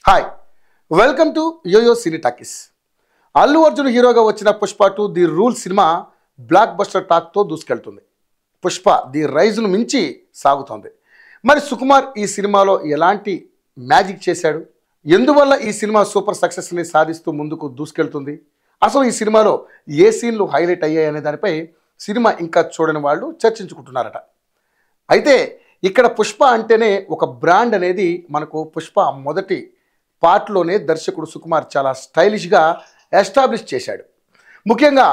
Hi welcome to YoYo Cine Talkies. Allu Arjun హీరోగా వచ్చిన Pushpa 2 the rule cinema blockbuster టాక్తో దూసుకెళ్తుంది. పుష్ప ది రైజ్ను మించి సాగుతోంది. మరి సుకుమార్ ఈ సినిమాలో ఎలాంటి మ్యాజిక్ చేశాడు? ఎందువల్ల ఈ సినిమా సూపర్ సక్సెస్ని సాధిస్తూ ముందుకు దూసుకెళ్తుంది? అసలు ఈ సినిమాలో ఏ సీన్లు హైలైట్ అయ్యాయి అనే దానిపై సినిమా ఇంకా చూడని వాళ్ళు చర్చించుకుంటున్నారట. అయితే ఇక్కడ పుష్ప అంటేనే ఒక బ్రాండ్ అనేది మనకు పుష్ప మొదటి పార్ట్లోనే దర్శకుడు సుకుమార్ చాలా స్టైలిష్గా ఎస్టాబ్లిష్ చేశాడు. ముఖ్యంగా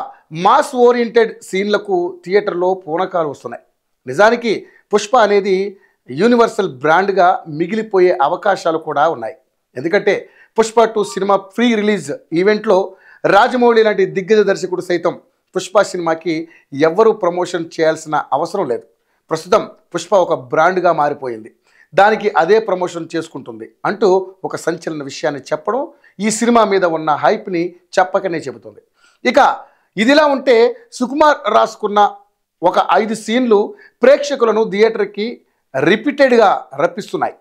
మాస్ ఓరియంటెడ్ సీన్లకు థియేటర్లో పూనకాలు వస్తున్నాయి. నిజానికి పుష్ప అనేది యూనివర్సల్ బ్రాండ్గా మిగిలిపోయే అవకాశాలు కూడా ఉన్నాయి. ఎందుకంటే పుష్ప 2 సినిమా ప్రీ రిలీజ్ ఈవెంట్లో రాజమౌళి లాంటి దిగ్గజ దర్శకుడు సైతం పుష్ప సినిమాకి ఎవ్వరూ ప్రమోషన్ చేయాల్సిన అవసరం లేదు. ప్రస్తుతం పుష్ప ఒక బ్రాండ్గా మారిపోయింది, దానికి అదే ప్రమోషన్ చేసుకుంటుంది అంటూ ఒక సంచలన విషయాన్ని చెప్పడం ఈ సినిమా మీద ఉన్న హైప్ని చెప్పకనే చెబుతుంది. ఇక ఇదిలా ఉంటే సుకుమార్ రాసుకున్న ఒక 5 సీన్లు ప్రేక్షకులను థియేటర్కి రిపీటెడ్గా రప్పిస్తున్నాయి.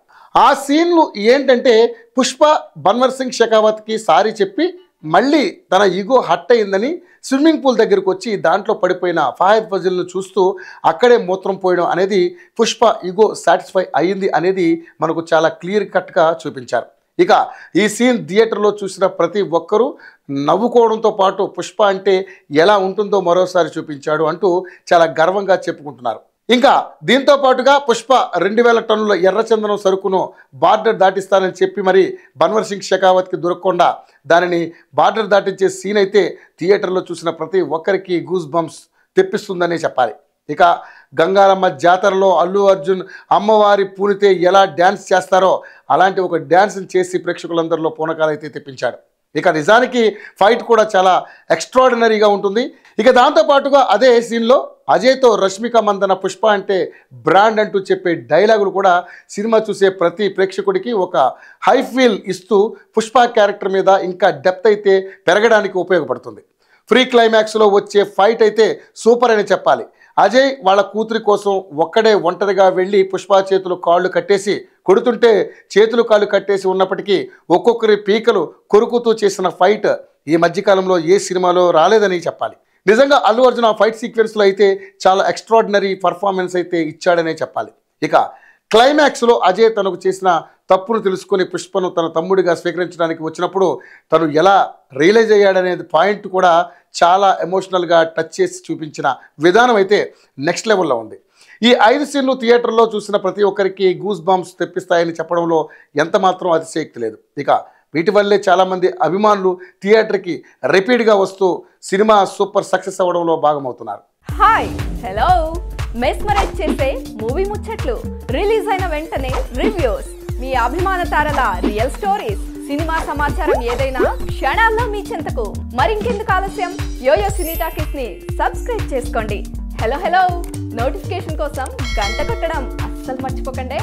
ఆ సీన్లు ఏంటంటే పుష్ప బన్వర్ సింగ్ షెకావత్కి సారీ చెప్పి మళ్ళీ తన ఈగో హట్ అయిందని స్విమ్మింగ్ పూల్ దగ్గరకు వచ్చి దాంట్లో పడిపోయిన ఫహద్ ఫజిల్ను చూస్తూ అక్కడే మూత్రం పోయడం అనేది పుష్ప ఈగో సాటిస్ఫై అయ్యింది అనేది మనకు చాలా క్లియర్ కట్గా చూపించారు. ఇక ఈ సీన్ థియేటర్లో చూసిన ప్రతి ఒక్కరూ నవ్వుకోవడంతో పాటు పుష్ప అంటే ఎలా ఉంటుందో మరోసారి చూపించాడు అంటూ చాలా గర్వంగా చెప్పుకుంటున్నారు. ఇంకా దీంతో పాటుగా పుష్ప 2000 టన్నుల ఎర్రచందనం సరుకును బార్డర్ దాటిస్తానని చెప్పి మరి బన్వర్ సింగ్ షెకావత్కి దొరకకుండా దానిని బార్డర్ దాటించే సీన్ అయితే థియేటర్లో చూసిన ప్రతి ఒక్కరికి గూస్ బంప్స్ తెప్పిస్తుందనే చెప్పాలి. ఇక గంగారమ్మ జాతరలో అల్లు అర్జున్ అమ్మవారి పూనితే ఎలా డ్యాన్స్ చేస్తారో అలాంటి ఒక డ్యాన్స్ని చేసి ప్రేక్షకులందరిలో పూనకాలు అయితే తెప్పించాడు. ఇక నిజానికి ఫైట్ కూడా చాలా ఎక్స్ట్రాడినరీగా ఉంటుంది. ఇక దాంతోపాటుగా అదే సీన్లో అజయ్తో రష్మిక మందన పుష్ప అంటే బ్రాండ్ అంటూ చెప్పే డైలాగులు కూడా సినిమా చూసే ప్రతి ప్రేక్షకుడికి ఒక హై ఫీల్ ఇస్తూ పుష్ప క్యారెక్టర్ మీద ఇంకా డెప్త్ అయితే పెరగడానికి ఉపయోగపడుతుంది. ఫ్రీ క్లైమాక్స్లో వచ్చే ఫైట్ అయితే సూపర్ అని చెప్పాలి. అజయ్ వాళ్ళ కూతురి కోసం ఒక్కడే ఒంటరిగా వెళ్ళి పుష్ప చేతులు కాళ్ళు కట్టేసి కొడుతుంటే చేతులు కాళ్ళు కట్టేసి ఉన్నప్పటికీ ఒక్కొక్కరి పీకలు కొరుకుతూ చేసిన ఫైట్ ఈ మధ్యకాలంలో ఏ సినిమాలో రాలేదని చెప్పాలి. నిజంగా అల్లు అర్జున్ ఆ ఫైట్ సీక్వెన్స్లో అయితే చాలా ఎక్స్ట్రాడినరీ పర్ఫార్మెన్స్ అయితే ఇచ్చాడనే చెప్పాలి. ఇక క్లైమాక్స్లో అజయ్ తనకు చేసిన తప్పును తెలుసుకొని పుష్పను తన తమ్ముడిగా స్వీకరించడానికి వచ్చినప్పుడు తను ఎలా రియలైజ్ అయ్యాడనేది పాయింట్ కూడా చాలా ఎమోషనల్గా టచ్ చేసి చూపించిన విధానం అయితే నెక్స్ట్ లెవెల్లో ఉంది. ఈ 5 సీన్లు థియేటర్లో చూసిన ప్రతి ఒక్కరికి గూస్ బంప్స్ తెప్పిస్తాయని చెప్పడంలో ఎంత మాత్రం అతిశయోక్తి లేదు. ఇక వీటి వల్లే చాలామంది అభిమానులు థియేటర్కి రిపీట్గా వస్తూ సినిమా సూపర్ సక్సెస్ అవ్వడంలో భాగమవుతున్నారు. హాయ్ హలో మెస్మరైజ్ చేసే మూవీ ముచ్చట్లు, రిలీజ్ అయిన వెంటనే రివ్యూస్, మీ అభిమాన తారల రియల్ స్టోరీస్, సినిమా సమాచారం ఏదైనా క్షణాల్లో మీ చెంతకు. మరింకెందుకు ఆలస్యం, యోయో సినీ టాకీస్ ని సబ్స్క్రైబ్ చేసుకోండి. హలో హలో నోటిఫికేషన్ కోసం గంట కొట్టడం అస్సలు మర్చిపోకండి.